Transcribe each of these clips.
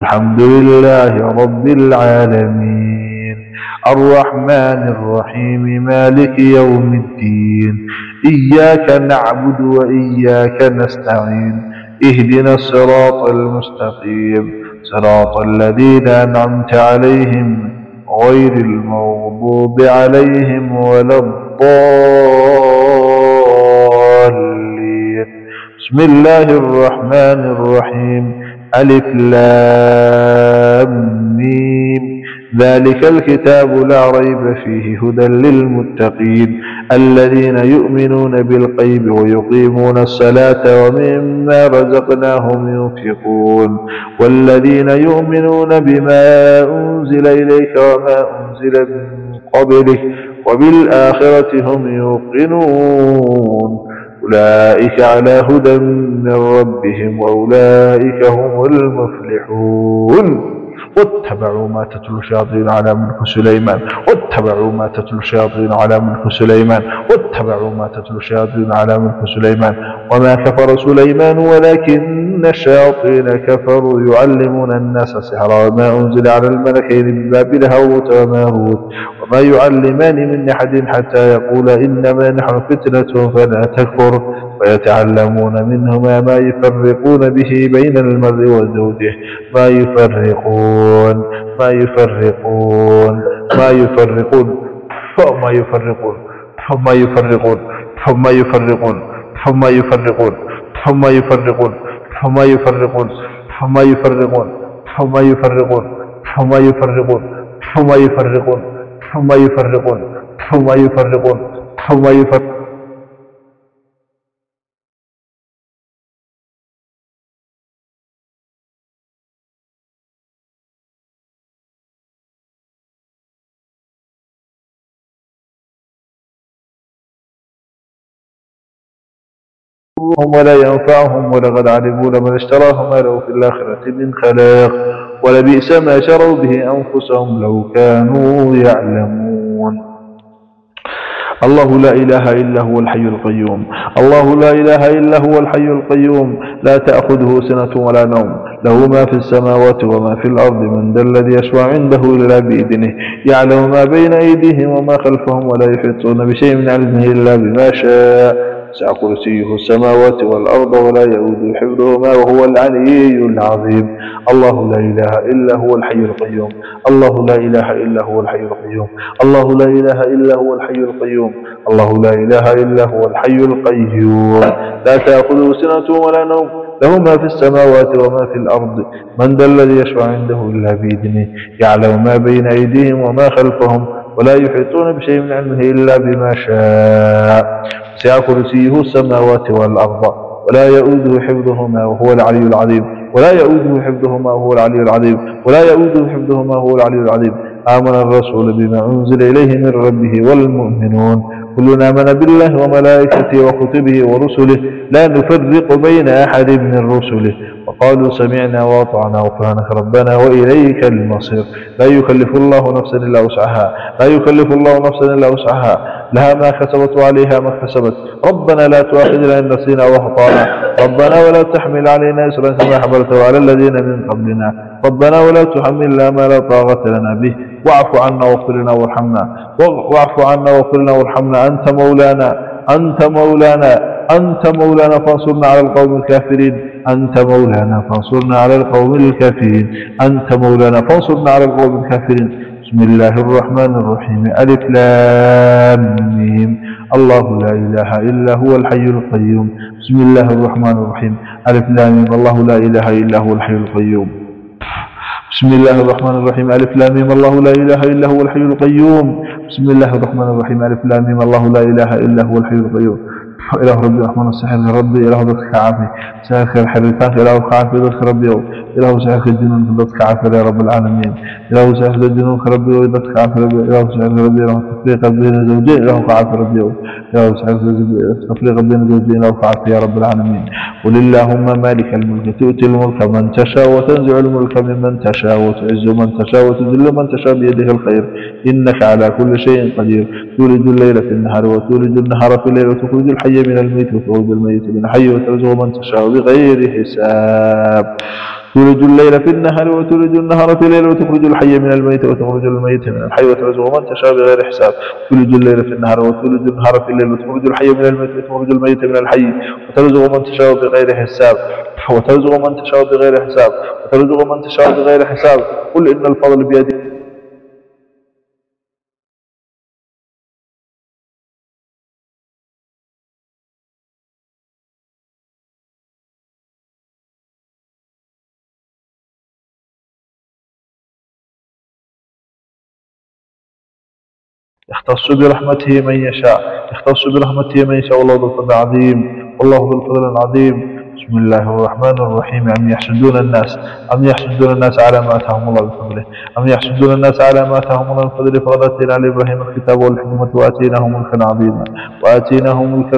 الحمد لله رب العالمين الرحمن الرحيم مالك يوم الدين إياك نعبد وإياك نستعين اهدنا الصراط المستقيم صراط الذين أنعمت عليهم غير المغضوب عليهم ولا الضالين. بسم الله الرحمن الرحيم ألف لام ميم ذلك الكتاب لا ريب فيه هدى للمتقين الذين يؤمنون بالغيب ويقيمون الصلاة ومما رزقناهم ينفقون والذين يؤمنون بما أنزل إليك وما أنزل من قبلك وبالآخرة هم يوقنون أولئك على هدى من ربهم وأولئك هم المفلحون. واتبعوا ما تتلو الشياطين على ملك سليمان واتبعوا ما تتلو الشياطين على ملك سليمان واتبعوا ما تتلو الشياطين على ملك سليمان وما كفر سليمان ولكن الشياطين كفروا يعلمون الناس السحر وما أنزل على الملكين ببابل هاروت وماروت وما يعلمان من أحد حتى يقول إنما نحن فتنة فلا تكفر ويتعلمون منهما ما يفرقون به بين المرء وزوجه ما يفرقون فما يفرقون ولا ينفعهم ولقد علموا لمن اشتراه ما له في الآخرة من خلاق ولبئس ما شروا به أنفسهم لو كانوا يعلمون. الله لا إله إلا هو الحي القيوم الله لا إله إلا هو الحي القيوم لا تأخذه سنة ولا نوم له ما في السماوات وما في الأرض من ذا الذي يشفع عنده إلا بإذنه يعلم ما بين أيديهم وما خلفهم ولا يحيطون بشيء من علمه إلا بما شاء وسع كرسيه السماوات والأرض ولا يؤوده حفظهما وهو العلي العظيم. الله لا إله إلا هو الحي القيوم الله لا إله إلا هو الحي القيوم الله لا إله إلا هو الحي القيوم الله لا إله إلا هو الحي القيوم لا تأخذه سنة ولا نوم له ما في السماوات وما في الأرض من ذا الذي يشفع عنده إلا بإذنه يعلم ما بين أيديهم وما خلفهم ولا يحيطون بشيء من علمه إلا بما شاء وسع كرسيه السماوات والأرض ولا يؤوده حفظهما وهو العلي العظيم ولا يؤوده حفظهما وهو العلي العظيم ولا يؤوده حفظهما وهو العلي العظيم. آمن الرسول بما أنزل إليه من ربه والمؤمنون كلنا آمن بالله وملائكته وكتبه ورسله لا نفرق بين أحد من رسله وقالوا سمعنا وأطعنا غفرانك ربنا وإليك المصير. لا يكلف الله نفسا إلا وسعها لا يكلف الله نفسا إلا وسعها لها ما كسبت وعليها ما اكتسبت ربنا لا تؤاخذنا إن نسينا وأخطأنا ربنا ولا تحمل علينا إصرا كما حملته على الذين من قبلنا ربنا ولا تحملنا ما لا طاقة لنا به واعف عنا واغفر لنا وارحمنا أنت مولانا فانصرنا على القوم الكافرين بسم الله الرحمن الرحيم ألف لام ميم الله لا إله إلا هو الحي القيوم بسم الله الرحمن الرحيم ألف لام ميم الله لا إله إلا هو الحي القيوم بسم الله الرحمن الرحيم ألف لام ميم الله لا إله إلا هو الحي القيوم بسم الله الرحمن الرحيم ألف لام ميم الله لا إله إلا هو الحي القيوم. إله ربي الرحمن السحر ربي إله ذاتك عافي سحر الحرفات إله عافي ذاتك ربي إله سحر الجنون ذاتك عافي يا رب العالمين إله سحر الجنون ربي ذاتك عافي ربي إله سحر ربي إله تفريق بين زوجين إله عافي ربي إله سحر تفريق بين زوجين إله عافي يا رب العالمين. قل اللهم مالك الملك تؤتي الملك من تشاء وتنزع الملك ممن تشاء وتعز من تشاء وتذل من تشاء بيدك الخير إنك على كل شيء قدير تولج الليل في النهار وتولج النهار في الليل وتخرج الحي من الميت وتخرج الميت من الحي وترزق من تشاء بغير حساب تولج الليل في النهار وتولج النهار في الليل وتخرج الحي من الميت وتخرج الميت من الحي وترزق من تشاء بغير حساب. تولج الليل في النهار وتولج النهار في الليل وتخرج الحي من الميت وتخرج الميت من الحي وترزق من تشاء بغير حساب وترزق من تشاء بغير حساب وترزق من تشاء بغير حساب. قل إن الفضل بيدي. يختص برحمته من يشاء والله ذو الفضل العظيم بسم الله الرحمن الرحيم. أم يحسدون الناس على ما آتاهم الله بفضله فقد آتينا آل إبراهيم الكتاب والحكمة وآتيناهم ملكا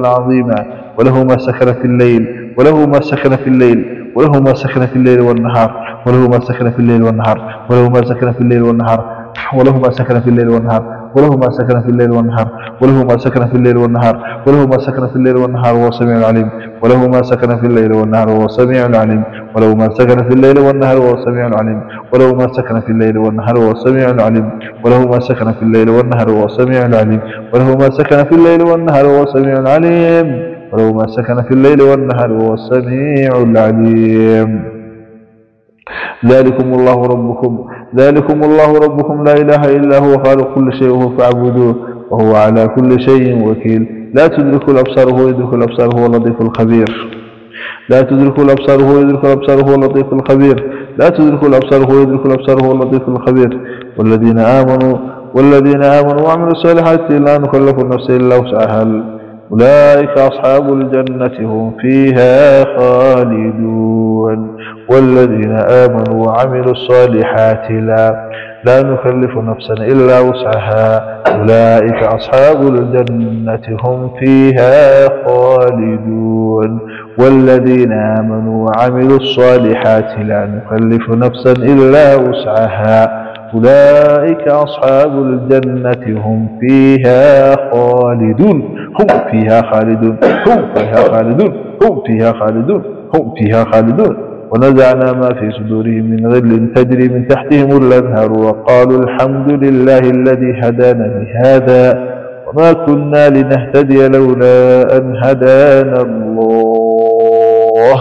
عظيما وله ما سكن في الليل والنهار وله ما سكن في الليل والنهار وله ما سكن في الليل والنهار وله ما سكن في الليل والنهار وله ما سكن في الليل والنهار وله ما سكن في الليل والنهار وله ما سكن في الليل والنهار وهو السميع العليم وله ما سكن في الليل والنهار وهو السميع العليم وله ما سكن في الليل والنهار وهو السميع العليم وله ما سكن في الليل والنهار وهو السميع العليم وله ما سكن في الليل والنهار وهو السميع العليم وله ما سكن في الليل والنهار وهو السميع العليم وله ما سكن في الليل والنهار وهو السميع العليم. ذلكم الله ربكم لا إله إلا هو خالق كل شيء وهو فاعبدوه وهو على كل شيء وكيل. لا تدرك الأبصار وهو يدرك الأبصار هو اللطيف الخبير. لا تدرك الأبصار وهو يدرك الأبصار هو اللطيف الخبير. لا تدرك الأبصار وهو يدرك الأبصار هو اللطيف الخبير. والذين آمنوا وعملوا الصالحات لا نكلف نفسا إلا وسعها أولئك أصحاب الجنة هم فيها خالدون. والذين آمنوا وعملوا الصالحات لا نكلف نفسا إلا وسعها أولئك أصحاب الجنة هم فيها خالدون. والذين آمنوا وعملوا الصالحات لا نكلف نفسا إلا وسعها أولئك أصحاب الجنة هم فيها خالدون. هم فيها خالدون. ونزعنا ما في صدورهم من غل تجري من تحتهم الأنهار وقالوا الحمد لله الذي هدانا لهذا وما كنا لنهتدي لولا أن هدانا الله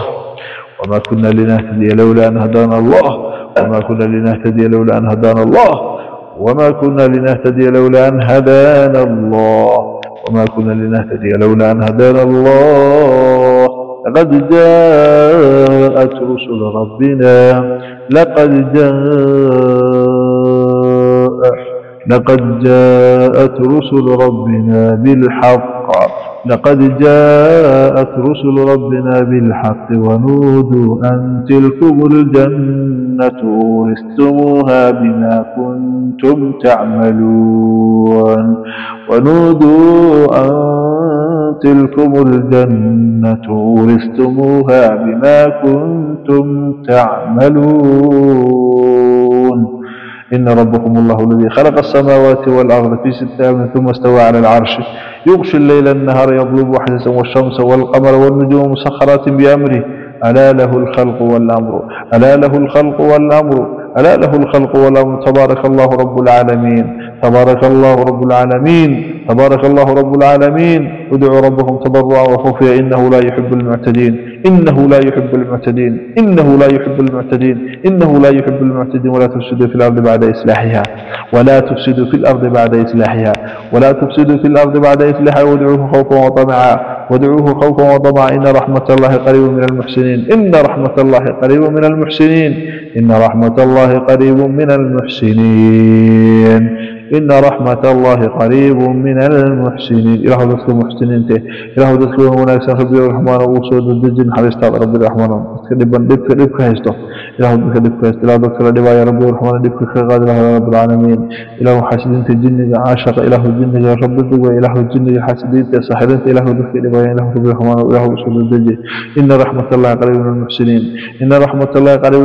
وما كنا لنهتدي لولا أن هدانا الله وما كنا لنهتدي لولا أن هدانا الله وما كنا لنهتدي لولا أن هدانا الله وما كنا لنهتدي لولا أن هدانا الله. لقد جاءت رسل ربنا لقد جاءت رسل ربنا بالحق ونودوا أن تلكم الجنة ورثتموها بما كنتم تعملون إن ربكم الله الذي خلق السماوات والأرض في 6 أيام ثم استوى على العرش يغشي الليل النهار يطلبه حثيثا والشمس والقمر والنجوم مسخرات بأمره ألا له الخلق والأمر تبارك الله رب العالمين. ادعوا ربكم تضرعا وخفيا إنه لا يحب المعتدين. ولا تفسدوا في الأرض بعد إصلاحها وادعوه خوفا وطمعا إن رحمة الله قريب من المحسنين. إن رحمة الله قريب من المحسنين. إله ذكر محسنين إله ذكر وناكسا ربي الرحمن وصول الدجن حريستاد ربي الرحمن دبك هيستو إله ذكر دبا يا ربي الرحمن دبك خغاد الله رب العالمين. إله حاسدين الجن عاشق إله الجن يا رب الدجن إله الجن حاسدين ساحرين إله ذكر دبا إله ربي الرحمن وإله وصول الدجن. إن رحمة الله قريب من المحسنين. إن رحمة الله قريب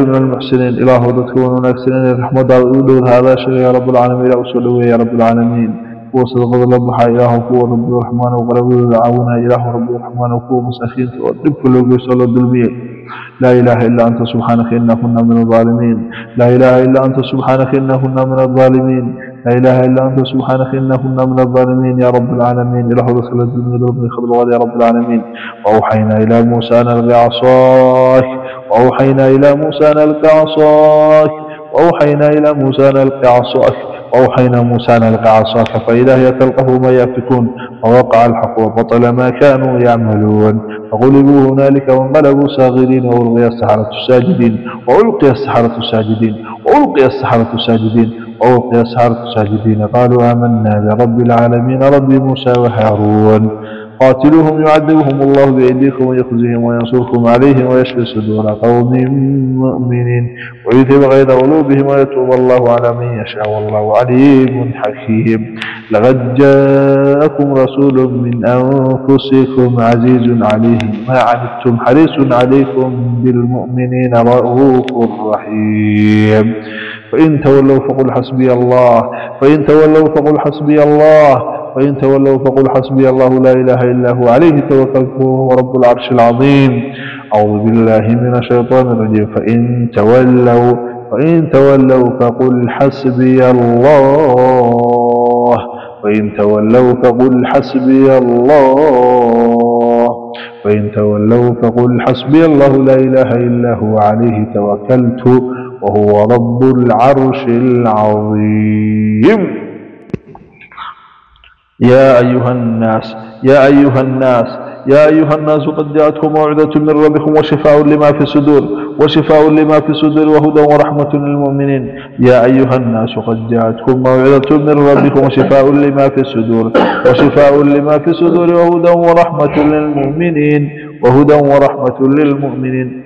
من المحسنين. إله ذكر وناكسين الرحمة داود هذا شيء يا رب العالمين. إله وصول يا رب العالمين. kuwa sadaqada la baxaa ilaahu kuwa rabbi raxmaan oo qalabadooda caawinaya ilaahu rabbi raxmaan oo kuwa masaakiinta oo dhibka loo geysto la dulmiyey لا إله إلا أنت سبحانك إنا كنا من الظالمين لا إله إلا أنت سبحانك إنا كنا من الظالمين لا إله إلا أنت سبحانك إنا كنا من الظالمين يا رب العالمين إله رسول الدين خذ الغد يا رب العالمين وأوحينا إلى موسى أن ألقى عصاك وأوحينا إلى موسى أن ألقى عصاك وأوحينا إلى موسى أن ألقى عصاك وأوحينا موسى أن ألقى عصاك فإذا هي تلقف ما يأفكون ووقع الحق وبطل ما كانوا يعملون فغلبوا هنالك وانقلبوا صاغرين وألقي السحرة ساجدين وألقي السحرة ساجدين وألقي السحرة ساجدين وألقي السحرة ساجدين قالوا آمنا برب العالمين رب موسى وهارون قاتلوهم يعذبهم الله بأيديكم ويخزيهم وينصركم عليهم ويشفي صدور قوم مؤمنين ويذهب غيظ قلوبهم ويتوب الله على من يشاء والله عليم حكيم لقد جاءكم رسول من أنفسكم عزيز عليه ما عنتم حريص عليكم بالمؤمنين رؤوف رحيم فإن تولوا فقل حسبي الله فإن تولوا فقل حسبي الله فإن تولوا فقل حسبي الله لا إله إلا هو عليه توكلت وهو رب العرش العظيم أعوذ بالله من الشيطان الرجيم فإن تولوا فقل حسبي الله فإن تولوا فقل حسبي الله فإن تولوا فقل حسبي الله لا إله إلا هو عليه توكلت وهو رب العرش العظيم يا أيها الناس قد جاءتكم موعظة من ربكم وشفاء لما في الصدور وهدى ورحمة للمؤمنين يا أيها الناس قد جاءتكم موعظة من ربكم وشفاء لما في الصدور وهدى ورحمة للمؤمنين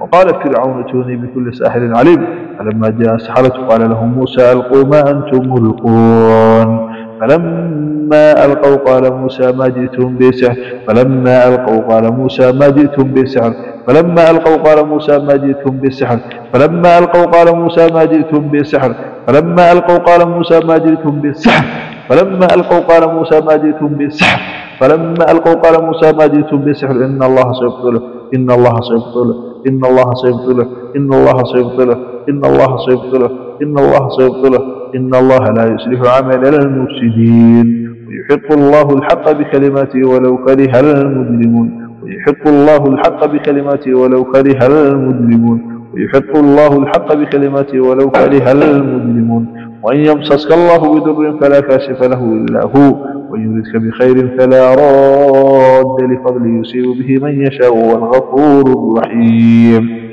وقال فرعون ائتوني بكل ساحر عليم فلما جاء السحرة قال لهم موسى ألقوا ما أنتم ملقون فلما ألقوا قال موسى ما جئتم بسحر فلما ألقوا قال موسى ما جئتم بسحر فلما ألقوا قال موسى ما جئتم بسحر فلما ألقوا قال موسى ما جئتم بسحر فلما ألقوا قال موسى ما جئتم بسحر فلما ألقوا قال موسى ما جئتم بسحر فلما ألقوا قال موسى ما جئتم بسحر إن الله سيبطله إن الله سيبطله إن الله سيبطله إن الله سيبطله إن الله سيبطله إن الله سيبطله إن الله لا يصلح عمل المفسدين ويحق الله الحق بكلماته ولو كره المجرمون ويحق الله الحق بكلماته ولو كره المجرمون ويحق الله الحق بكلماته ولو كره المجرمون وإن يمسسك الله بضر فلا كاشف له إلا هو وإن يردك بخير فلا راد لفضله يصيب به من يشاء وهو الغفور الرحيم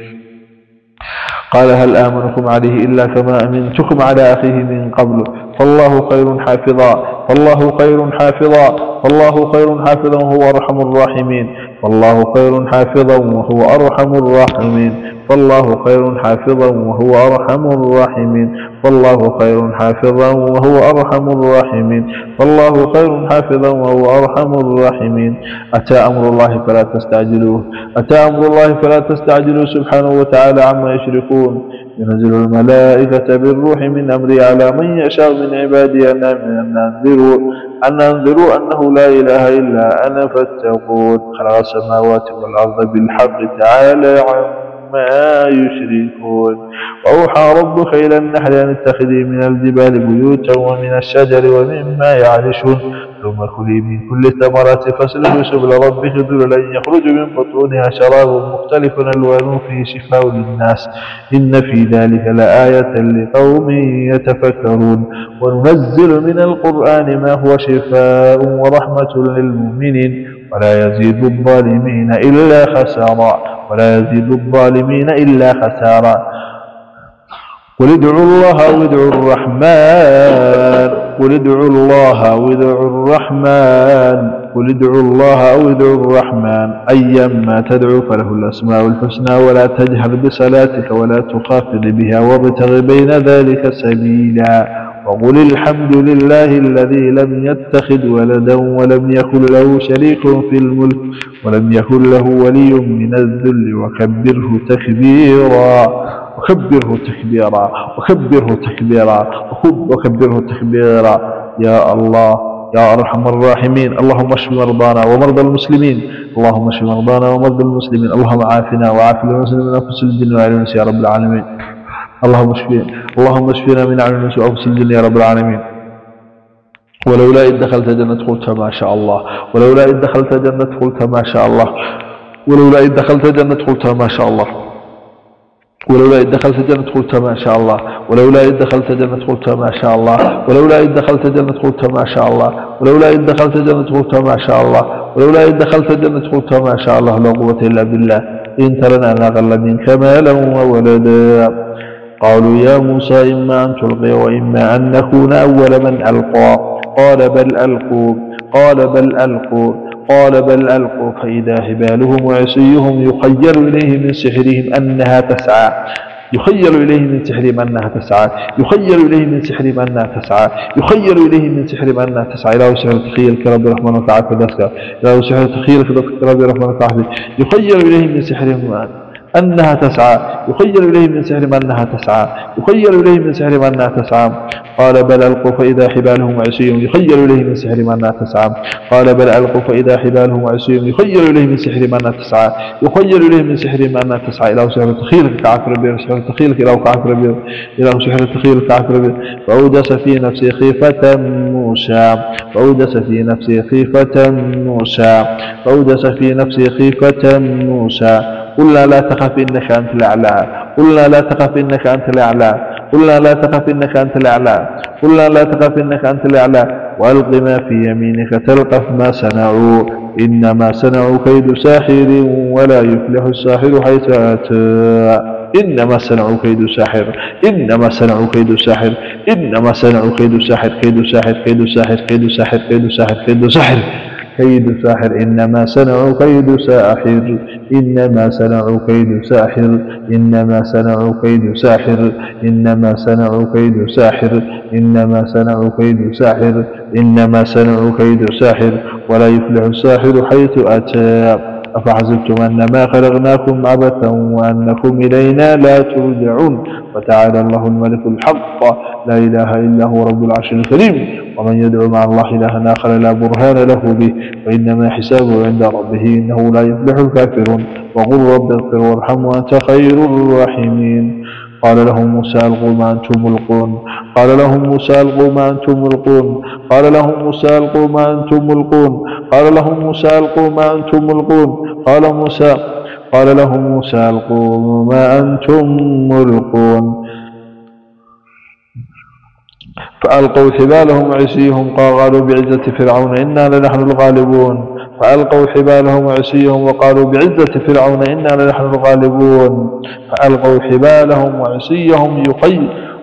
قال هل آمنكم عليه إلا كما أمنتكم على أخيه من قبل فالله خير حافظا وهو أرحم الراحمين فالله خير حافظا وهو أرحم الراحمين فالله خير حافظا وهو أرحم الراحمين فالله خير حافظا وهو أرحم الراحمين فالله خير حافظا وهو أرحم الراحمين أتى أمر الله فلا تستعجلوه سبحانه وتعالى عما يشركون ينزل الملائكة بالروح من أمره على من يشاء من عبادي أن أنذروا أنه لا إله إلا أنا فاتقون خلق السماوات والأرض بالحق تعالى عما يشركون وأوحى ربك إلى النحل أن اتخذي من الجبال بيوتا ومن الشجر ومما يعرشون ثم كلي من كل الثمرات فاسلكي سبل ربك ذللا يخرج من بطونها شراب مختلف ألوانه فيه شفاء للناس إن في ذلك لآية لقوم يتفكرون وننزل من القرآن ما هو شفاء ورحمة للمؤمنين ولا يزيد الظالمين إلا خسارا قل ادعوا الله أو ادعوا الرحمن أيما تدعو فله الأسماء الحسنى ولا تجهر بصلاتك ولا تخافت بها وابتغ بين ذلك سبيلا وقل الحمد لله الذي لم يتخذ ولدا ولم يكن له شريك في الملك ولم يكن له ولي من الذل وكبره تكبيرا وكبره تكبيرا وكبره تكبيرا وكبره تكبيرا يا الله يا أرحم الراحمين. اللهم اشف مرضانا ومرضى المسلمين، اللهم اشف مرضانا ومرضى المسلمين، اللهم عافنا وعاف المسلمين من أنفس الجن والإنس يا رب العالمين. اللهم اشفنا من عين الناس وأنفس الجن يا رب العالمين. ولولا إذ دخلت جنة قلت ما شاء الله، ولولا إذ دخلت جنة قلت ما شاء الله، ولولا إذ دخلت جنة قلت ما شاء الله، ولولا إذ دخلت جنة قلت ما شاء الله، ولولا إذ دخلت جنة قلت ما شاء الله، ولولا إذ دخلت جنة قلت ما شاء الله، ولولا إذ دخلت جنة قلت ما شاء الله، ولولا إذ دخلت جنة قلت ما شاء الله لا قوة إلا بالله إن ترنا أقل منك مالا وولدا. قالوا يا موسى إما أن تلقي وإما أن نكون أول من ألقى قال بل ألقوا قال بل ألقوا فإذا هبالهم وعصيهم يخيل إليه من سحرهم أنها تسعى، يخيل إليه من سحرهم أنها تسعى، يخيل إليه من سحرهم أنها تسعى، يخيل إليه من سحرهم أنها تسعى. إله سحر تخيل رب الرحمن وتعالى كذلك، إله سحر تخيل رب الرحمن وتعالى يخيل إليه من سحرهم أنها تسعى، يخيل إليه من سحرهم أنها تسعى، يخيل إليه من سحرهم أنها تسعى. قال بل ألقوا فإذا حبالهم وعصيهم يخيل إليه من سحرهم أنها تسعى، قال بل ألقوا فإذا حبالهم وعصيهم يخيل إليه من سحرهم أنها تسعى، يخيل إليه من سحرهم أنها تسعى. إله سحر تخيلك كعفر بير، سحر تخيلك إله كعفر بير، إله سحر تخيلك كعفر بير. فأوجس في نفسه خيفة موسى، فأوجس في نفسه خيفة موسى، فأوجس في نفسه خيفة موسى. قلنا لا تخف إنك أنت الأعلى، قلنا لا تخف إنك أنت الأعلى، قلنا لا تخف إنك أنت الأعلى، قلنا لا تخف إنك أنت الأعلى. وألق ما في يمينك تلقف ما صنعوا إنما صنعوا كيد ساحر ولا يفلح الساحر حيث أتى. إنما صنعوا كيد ساحر، إنما صنعوا كيد ساحر، إنما صنعوا كيد ساحر، كيد ساحر، كيد ساحر، كيد ساحر، كيد ساحر، كيد ساحر، كيد ساحر. إنما صنعوا كيد ساحر، إنما صنعوا كيد ساحر، إنما صنعوا كيد ساحر، إنما صنعوا كيد ساحر، إنما صنعوا كيد ساحر، إنما صنعوا كيد ساحر ولا يفلح الساحر حيث أتى. أفحسبتم أنما خلقناكم عبثا وأنكم إلينا لا ترجعون. وتعالى الله الملك الحق لا إله إلا هو رب العرش الكريم. ومن يدعو مع الله إلها آخر لا برهان له به وإنما حسابه عند ربه إنه لا يفلح الكافرون. وقل رب اغفر وارحم وأنت خير الراحمين. قال لهم موسى ألقوا ما أنتم ملقون، قال لهم موسى ألقوا ما أنتم ملقون، قال لهم موسى ألقوا ما أنتم ملقون، قال لهم موسى ألقوا ما أنتم ملقون، قال لهم موسى ألقوا ما أنتم ملقون. فألقوا حبالهم وعصيهم قالوا بعزة فرعون إنا لنحن الغالبون، فألقوا حبالهم وعصيهم وقالوا بعزة فرعون إنا لنحن الغالبون، فألقوا حبالهم وعصيهم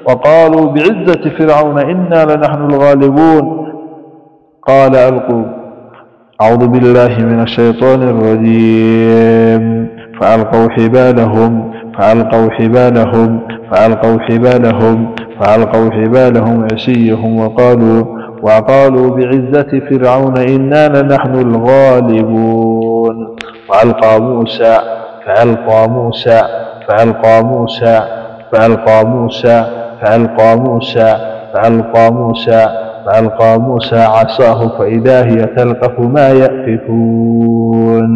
وقالوا بعزة فرعون إنا لنحن الغالبون. قال ألقوا. أعوذ بالله من الشيطان الرجيم. فألقوا حبالهم فألقوا حبالهم فألقوا حبالهم فألقوا حبالهم عصيهم وقالوا بعزة فرعون إنا لنحن الغالبون. فألقى موسى فألقى موسى فألقى موسى فألقى موسى فألقى موسى فألقى موسى فألقى موسى عصاه فإذا هي تلقف ما يأفكون،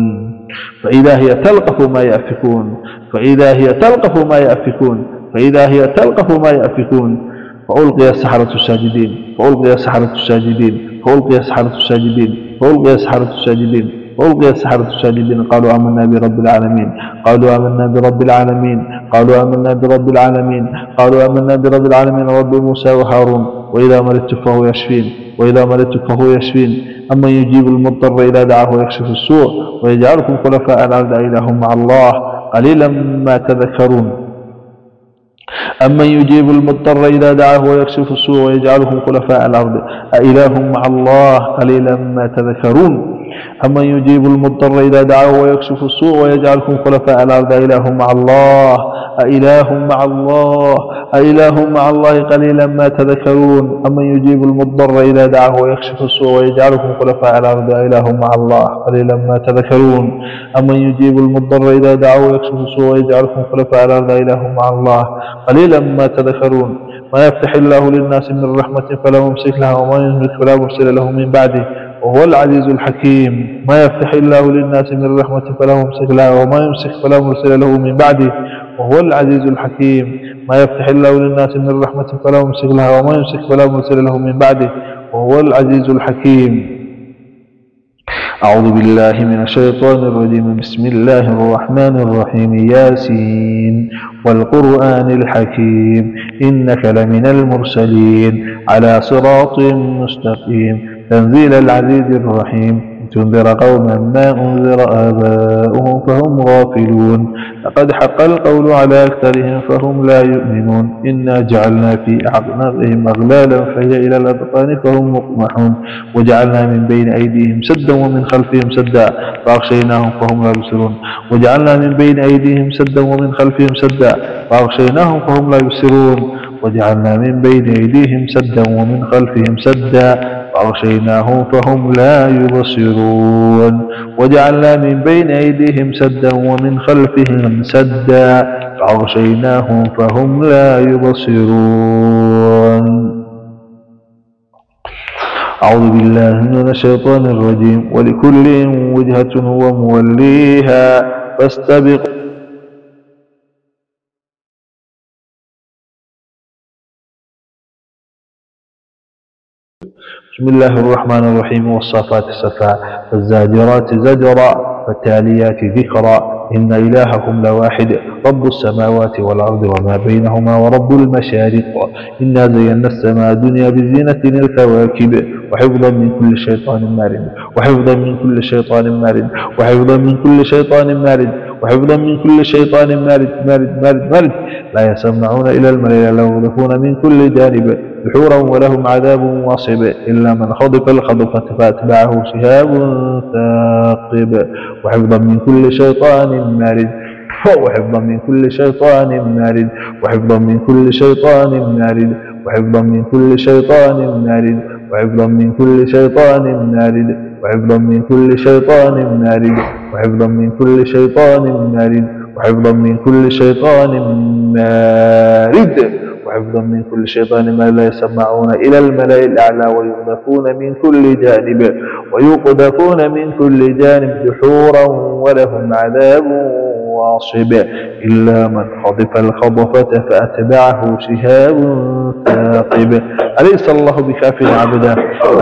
فإذا هي تلقف ما يأفكون، فإذا هي تلقف ما يأفكون، فإذا هي تلقف ما يأفكون. فألقي السحرة الساجدين، فألقي السحرة الساجدين، فألقي السحرة الساجدين، فألقي السحرة الساجدين، فألقي السحرة الساجدين. قالوا آمنا برب العالمين، قالوا آمنا برب العالمين، قالوا آمنا برب العالمين، قالوا آمنا برب العالمين رب موسى وهارون. وإذا مرضت فهو يشفين، وإذا مرضت فهو يشفين. أمن يجيب المضطر إذا دعاه ويكشف السوء ويجعلكم خلفاء الأرض أإله مع الله قليلا ما تذكرون. أمن يجيب المضطر إذا دعاه ويكشف السوء ويجعلكم خلفاء الأرض أإله مع الله قليلا ما تذكرون. أمن يجيب المضطر إذا دعاه ويكشف السوء ويجعلكم خلفاء الأرض أإله مع الله أإله مع الله أإله مع الله قليلا ما تذكرون أمن يجيب المضطر إذا دعاه ويكشف السوء ويجعلكم خلفاء الأرض أإله مع الله قليلا ما تذكرون أمن يجيب المضطر إذا دعاه ويكشف السوء ويجعلكم خلفاء الأرض أإله مع الله قليلا ما تذكرون ما يفتح الله للناس من رحمة فلا ممسك لها وما يمسك فلا مرسل له من بعده وهو العزيز الحكيم ما يفتح الله للناس من رحمة فلا ممسك لها وما يمسك فلا مرسل له من بعده وهو العزيز الحكيم ما يفتح الله للناس من رحمة فلا ممسك لها وما يمسك فلا مرسل له من بعده وهو العزيز الحكيم. أعوذ بالله من الشيطان الرجيم. بسم الله الرحمن الرحيم. ياسين والقرآن الحكيم إنك لمن المرسلين على صراط مستقيم تنزيل العزيز الرحيم تنذر قوما ما أنذر آباؤهم فهم غافلون لقد حق القول على أكثرهم فهم لا يؤمنون إنا جعلنا في أعناقهم أغلالا فهي إلى الأذقان فهم مقمحون وجعلنا من بين أيديهم سدا ومن خلفهم سدا فأغشيناهم فهم لا يبصرون وجعلنا من بين أيديهم سدا ومن خلفهم سدا فأغشيناهم فهم لا يبصرون وجعلنا من بين أيديهم سدا ومن خلفهم سدا فأغشيناهم فهم لا يبصرون وجعلنا من بين أيديهم سدا ومن خلفهم سدا فأغشيناهم فهم لا يبصرون. أعوذ بالله من الشيطان الرجيم. ولكل وجهة هو موليها فاستبقوا بسم الله الرحمن الرحيم. والصافات صفا فالزاجرات زجرا فالتاليات ذكرا إن إلهكم لواحد رب السماوات والأرض وما بينهما ورب المشارق إنا زينا السماء الدنيا بزينة الكواكب وحفظا من كل شيطان مارد وحفظا من كل شيطان مارد وحفظا من كل شيطان مارد وحفظا من كل شيطان مارد لا يسمعون إلى الملأ لا يغرفون من كل جانب دحورا ولهم عذاب واصب إلا من خطف الخطفة فأتبعه شهاب ثاقب وحفظا من كل شيطان مارد وحفظا من كل شيطان مارد وحفظا من كل شيطان مارد وحفظا من كل شيطان مارد وحفظا من كل شيطان مارد وحفظا من كل شيطان مارد وحفظا من كل شيطان مارد وحفظا من كل شيطان مارد وحفظا من كل شيطان ما لا يسمعون إلى الملأ الأعلى ويقذفون من كل جانب دحورا ولهم عذاب واصب إلا من خطف الخطفة فأتبعه شهاب ثاقب أليس الله بكاف عبده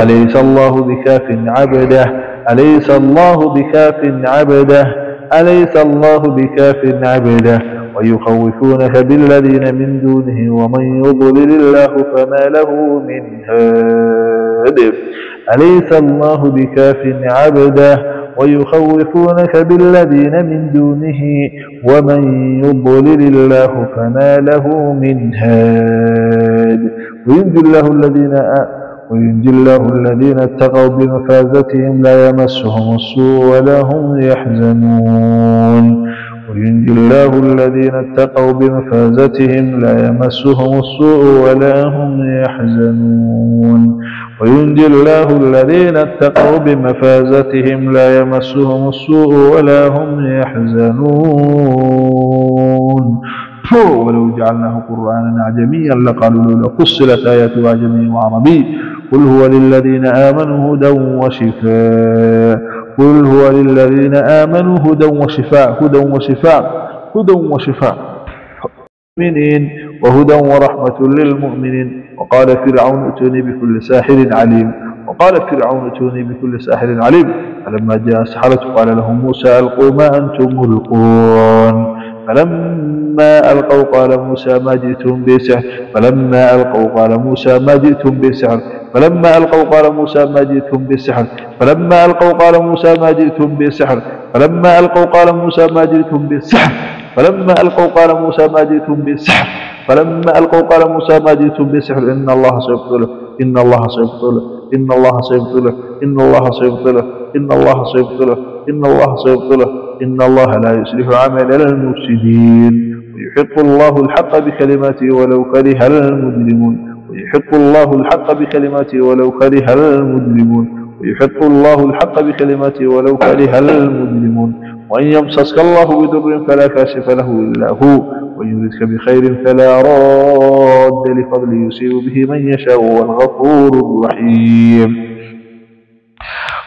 أليس الله بكاف عبده أليس الله بكاف عبده أليس الله بكاف عبده ويخوفونك بالذين من دونه ومن يضلل الله فما له من هاد أليس الله بكاف عبده ويخوفونك بالذين من دونه ومن يضلل الله فما له من هاد وينجي الله الذين اتقوا بمفازتهم لا يمسهم السوء ولا هم يحزنون وينجي الله الذين اتقوا بمفازتهم لا يمسهم السوء ولا هم يحزنون وينجي الله الذين اتقوا بمفازتهم لا يمسهم السوء ولا هم يحزنون. ولو جعلناه قرآنا أعجميا لقالوا لولا فصلت آياته أعجمي وعربي قل هو للذين آمنوا هدى وشفاء قل هو للذين آمنوا هدى وشفاء للمؤمنين وهدى ورحمة للمؤمنين. وقال فرعون ائتوني بكل ساحر عليم فلما جاء السحرة قال لهم موسى ألقوا ما أنتم ملقون فلما ألقوا قال موسى ما جئتم بسحر فلما ألقوا قال موسى ما جئتم بسحر فلما ألقوا قال موسى ما جئتم بسحر فلما ألقوا قال موسى ما جئتم بسحر فلما ألقوا قال موسى ما جئتم بسحر فلما ألقوا قال موسى ما جئتم بسحر فلما ألقوا قال موسى ما جئتم بسحر إن الله سيبطله إن الله سيبطله إن الله سيبطله إن الله سيبطله إن الله لا يصلح عمل المفسدين ويحق الله الحق بكلماته ولو كره المجرمون ويحق الله الحق بكلماته ولو كره المجرمون ويحق الله الحق بكلماته ولو كره المجرمون وإن يمسسك الله بضر فلا كاشف له إلا هو وإن يردك بخير فلا راد لفضله يصيب به من يشاء والغفور الرحيم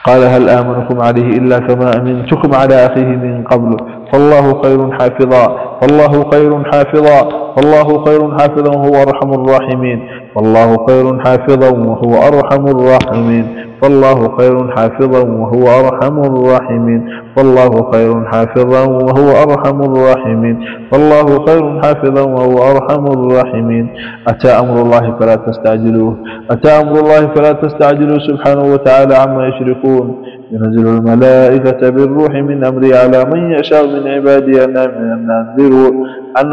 قال هل آمنكم عليه إلا كما أمنتكم على أخيه من قبل فالله خير حافظا فالله خير حافظا فالله خير حافظا وهو أرحم الراحمين فالله خير حافظا وهو أرحم الراحمين فالله خير حافظا وهو أرحم الراحمين فالله خير حافظا وهو أرحم الراحمين فالله خير حافظا وهو أرحم الراحمين أتى أمر الله فلا تستعجلوه أتى أمر الله فلا تستعجلوه سبحانه وتعالى عما يشركون ينزل الملائكة بالروح من أمره على من يشاء من عبادي أن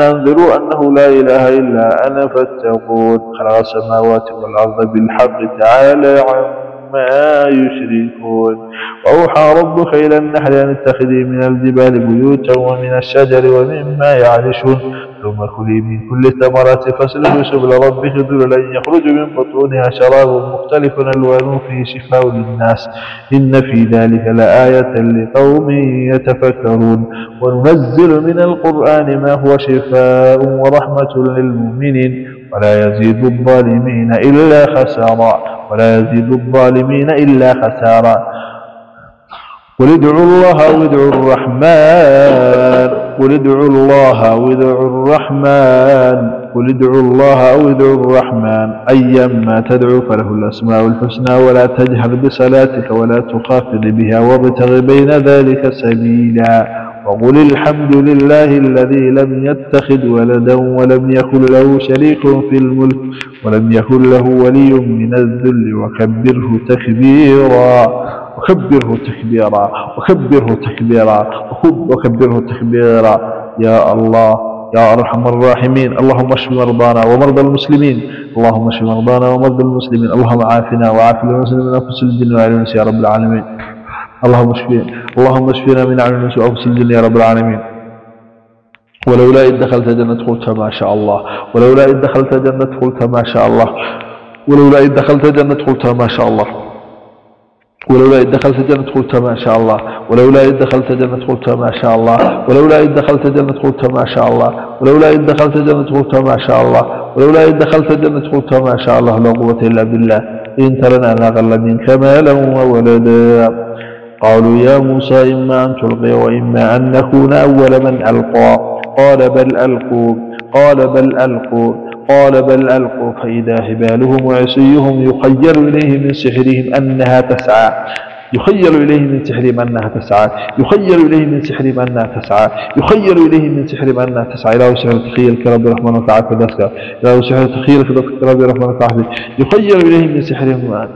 أنذروا أنه لا إله إلا أنا فاتقون خلق السماوات والأرض بالحق تعالى عما يشركون وأوحى ربك إلى النحل أن اتخذي من الجبال بيوتا ومن الشجر ومما يعرشون ثم كلي من كل الثمرات فاسلكي سبل ربك ذللا يخرج من بطونها شراب مختلف ألوانه فيه شفاء للناس إن في ذلك لآية لقوم يتفكرون وننزل من القرآن ما هو شفاء ورحمة للمؤمنين ولا يزيد الظالمين إلا خسارا ولا يزيد الظالمين إلا خسارا قل ادعوا الله أو ادعوا الرحمن قل ادعوا الله أو ادعوا الرحمن قل ادعوا الله أو ادعوا الرحمن أيما تدعو فله الأسماء الحسنى ولا تجهر بصلاتك ولا تخافت بها وابتغ بين ذلك سبيلا وقل الحمد لله الذي لم يتخذ ولدا ولم يكن له شريك في الملك ولم يكن له ولي من الذل وكبره تكبيرا وكبره تكبيرا وكبره تكبيرا وكبره تكبيرا يا الله يا أرحم الراحمين اللهم اشف مرضانا ومرضى المسلمين اللهم اشف مرضانا ومرضى المسلمين اللهم عافنا وعاف المسلمين من أنفس الجن والإنس يا رب العالمين اللهم اشفنا من عين الناس وأنفس الجن يا رب العالمين ولولا إذ دخلت جنة قلت ما شاء الله ولولا إذ دخلت جنة قلت ما شاء الله ولولا إذ دخلت جنة قلت ما شاء الله ولولا إذ دخلت جنة قلت ما شاء الله ولولا إذ دخلت جنة قلت ما شاء الله ولولا إذ دخلت جنة قلت ما شاء الله ولولا إذ دخلت جنة قلت ما شاء الله ولولا إذ دخلت جنة قلت ما شاء الله لا قوة إلا بالله إن ترنا أغل منك مالا وولدا قالوا يا موسى إما أن تلقي وإما أن نكون أول من ألقى قال بل ألقوا فإذا هبالهم وعصيهم يخيل إليه من سحرهم أنها تسعى يخيل إليه من سحرهم أنها تسعى يخيل إليه من سحرهم أنها تسعى يخيل إليه من سحرهم أنها تسعى إله سحر تخيل كرب الرحمن وتعالى فدسك إله سحر تخيل كرب الرحمن وتعالى يخيل إليه من سحرهم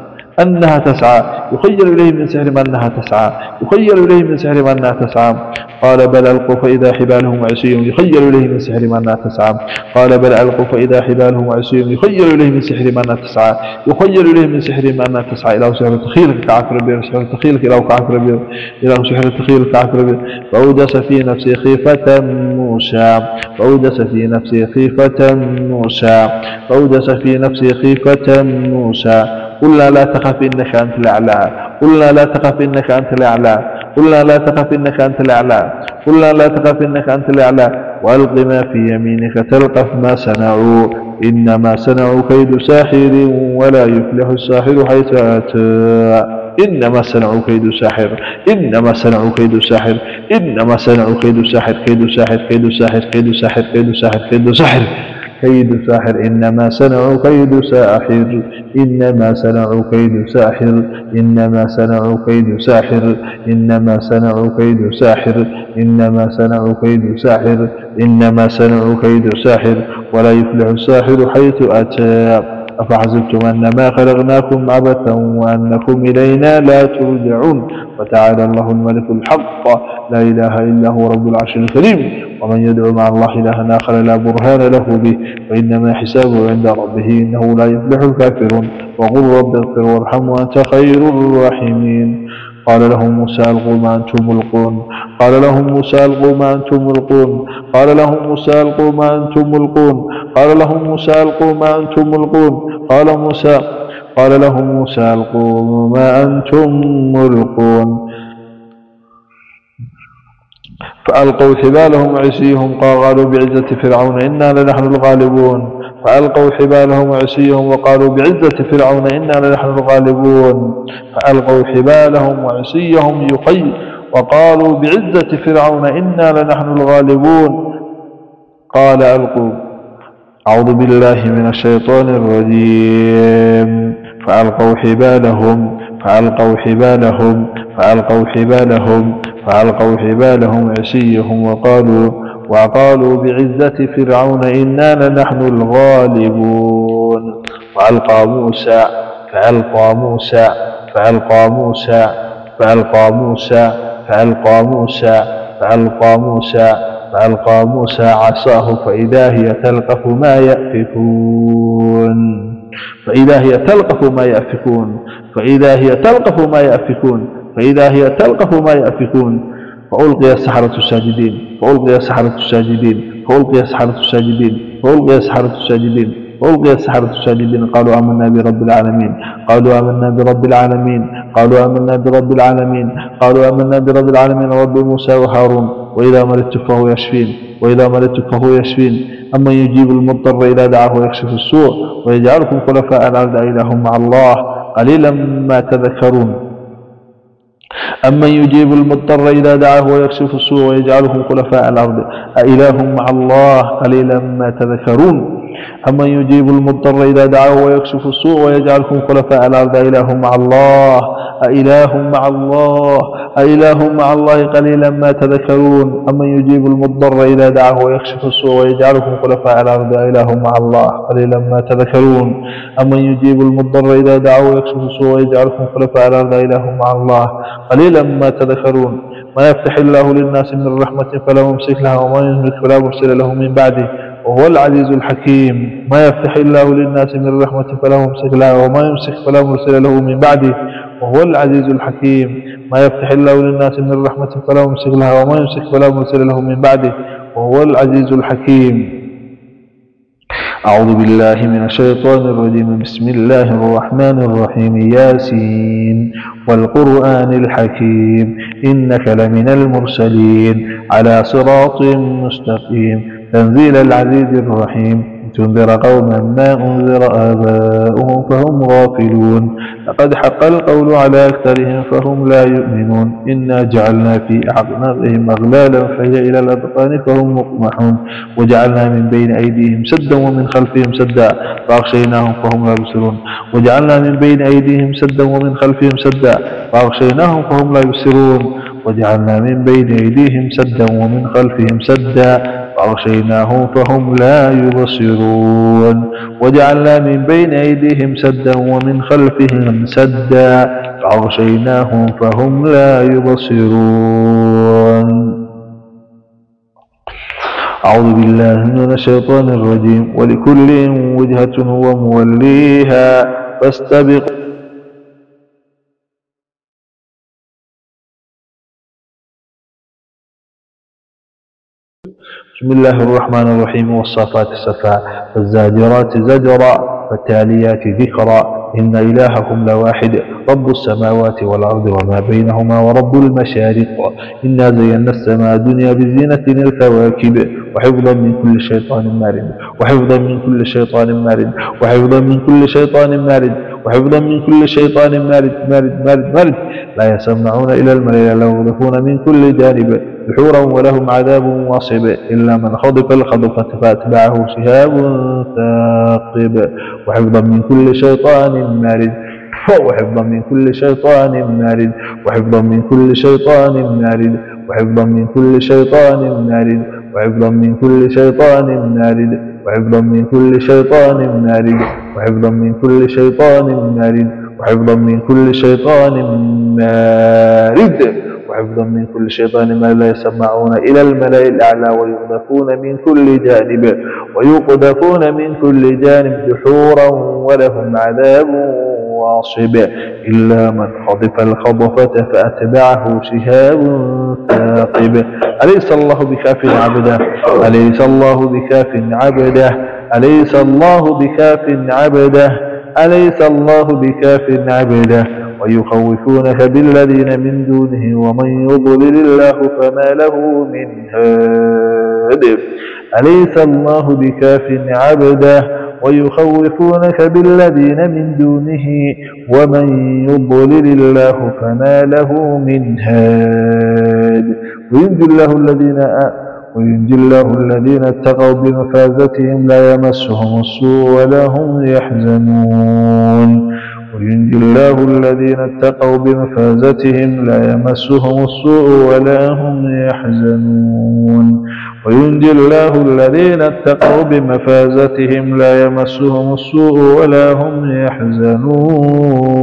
أنها تسعى يخيل إليه من سحرهم أنها تسعى يخيل إليه من سحرهم أنها تسعى قال بل ألقوا فإذا حبالهم وعصيهم يخيل إليه من سحرهم أنها تسعى قال بل ألقوا فإذا حبالهم وعصيهم يخيل إليه من سحرهم أنها تسعى يخيل إليه من سحرهم أنها تسعى إله سحر تخيلك كعفر بير سحر تخيلك إله كعفر بير إله سحر تخيلك كعفر بير فأوجس في نفسه خيفة موسى فأوجس في نفسه خيفة موسى فأوجس في نفسه خيفة موسى قلنا لا تخف إنك أنت الأعلى قلنا لا تخف إنك أنت الأعلى قلنا لا تخف إنك أنت الأعلى قلنا لا تخف إنك أنت الأعلى وألق ما في يمينك تلقف ما صنعوا إنما صنعوا كيد ساحر ولا يفلح الساحر حيث أتى إنما صنعوا كيد ساحر إنما صنعوا كيد ساحر إنما صنعوا كيد ساحر كيد ساحر كيد ساحر كيد ساحر كيد ساحر كيد ساحر كيد ساحر إنما صنعوا كيد ساحر إنما صنعوا كيد ساحر إنما صنعوا كيد ساحر إنما صنعوا كيد ساحر إنما صنعوا كيد ساحر إنما صنعوا كيد ساحر ولا يفلح الساحر حيث أتى أفحسبتم أنما خلقناكم عبثا وأنكم إلينا لا ترجعون وتعالى الله الملك الحق لا إله إلا هو رب العرش الكريم ومن يدعو مع الله إلها آخر لا برهان له به وإنما حسابه عند ربه إنه لا يفلح الكافرون وقل رب اغفر وارحم وأنت خير الراحمين قال لهم موسى ألقوا ما أنتم ملقون قال لهم موسى ألقوا ما أنتم ملقون قال لهم موسى ألقوا ما أنتم ملقون قال لهم موسى ألقوا ما أنتم ملقون قال لهم موسى ألقوا ما أنتم ملقون فألقوا حبالهم وعصيهم قالوا بعزة فرعون إنا لنحن الغالبون فألقوا حبالهم وعصيهم وقالوا بعزة فرعون إنا لنحن الغالبون فألقوا حبالهم وعصيهم وقالوا بعزة فرعون إنا لنحن الغالبون قال ألقوا أعوذ بالله من الشيطان الرجيم فألقوا حبالهم عصيهم وقالوا بعزة فرعون إنا لنحن الغالبون فألقى موسى عصاه فإذا هي تلقف ما يأفكون فألقي السحرة الساجدين قالوا آمنا برب العالمين رب موسى وهارون وإذا مرضت فهو يشفين أمن يجيب المضطر إذا دعاه ويكشف السوء ويجعلكم خلفاء الأرض أإله مع الله قليلا ما تذكرون أمن يجيب المضطر إذا دعاه ويكشف السوء ويجعلكم خلفاء الأرض أإله مع الله قليلا ما تذكرون أمن يجيب المضطر إذا دعاه ويكشف السوء ويجعلكم خلفاء الأرض أإله مع الله قليلا ما تذكرون أمن يجيب المضطر إذا دعاه ويكشف السوء ويجعلكم خلفاء الأرض أإله مع الله قليلا ما تذكرون أمن يجيب المضطر إذا دعاه ويكشف السوء ويجعلكم خلفاء الأرض أإله مع الله قليلا ما تذكرون ما يفتح الله للناس من رحمة فلا ممسك لها وما يمسك فلا مرسل له من بعده وهو العزيز الحكيم ما يفتح الله للناس من رحمة فلا ممسك لها وما يمسك فلا مرسل له من بعده وهو العزيز الحكيم ما يفتح الله للناس من رحمة فلا ممسك لها وما يمسك فلا مرسل له من بعده وهو العزيز الحكيم أعوذ بالله من الشيطان الرجيم بسم الله الرحمن الرحيم ياسين والقرآن الحكيم إنك لمن المرسلين على صراط مستقيم تنزيل العزيز الرحيم تنذر قوما ما أنذر آباؤهم فهم غافلون لقد حق القول على أكثرهم فهم لا يؤمنون إنا جعلنا في أعناقهم أغلالا فهي إلى الأذقان فهم مقمحون وجعلنا من بين أيديهم سدا ومن خلفهم سدا فأغشيناهم فهم لا يبصرون وجعلنا من بين أيديهم سدا ومن خلفهم سدا فأغشيناهم فهم لا يبصرون وجعلنا من بين أيديهم سدا ومن خلفهم سدا فأغشيناهم فهم لا يبصرون وجعلنا من بين أيديهم سدا ومن خلفهم سدا فأغشيناهم فهم لا يبصرون أعوذ بالله من الشيطان الرجيم ولكل وجهة هو موليها فاستبقوا بسم الله الرحمن الرحيم والصافات صفا فالزاجرات زجرا فالتاليات ذكرا إن إلهكم لواحد رب السماوات والأرض وما بينهما ورب المشارق إنا زينا السماء الدنيا بزينة الكواكب وحفظا من كل شيطان مارد لا يسمعون إلى الملأ يغرفون من كل جانب دحورا ولهم عذاب واصب إلا من خطف الخطفة فأتبعه شهاب ثاقب وحفظا من كل شيطان مارد وحفظا من كل شيطان مارد وحفظا من كل شيطان مارد وحفظا من كل شيطان مارد وحفظا من كل شيطان مارد وحفظا من كل شيطان ما لا يسمعون إلى الملأ الأعلى ويقذفون من كل جانب دحورا ولهم عذاب واصب إلا من خطف الخطفة فأتبعه شهاب ثاقب أليس الله بكاف عبده أليس الله بكاف عبده أليس الله بكاف عبده أليس الله بكاف عبده ويخوفونك بالذين من دونه ومن يضلل الله فما له من هاد أليس الله بكاف عبده ويخوفونك بالذين من دونه ومن يضلل الله فما له من هاد وينجي الله الذين اتقوا بمفازتهم لا يمسهم السوء ولا هم يحزنون وينجي الله الذين اتقوا بمفازتهم لا يمسهم السوء ولا هم يحزنون وينجي الله الذين اتقوا بمفازتهم لا يمسهم السوء ولا هم يحزنون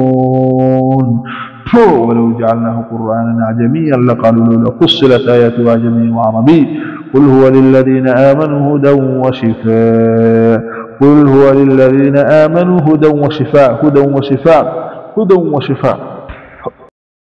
ولو جعلناه قرآنا أعجميا لقالوا لولا فصلت آياته أعجمي وعربي قل هو للذين آمنوا هدى وشفاء قل هو للذين آمنوا هدى وشفاء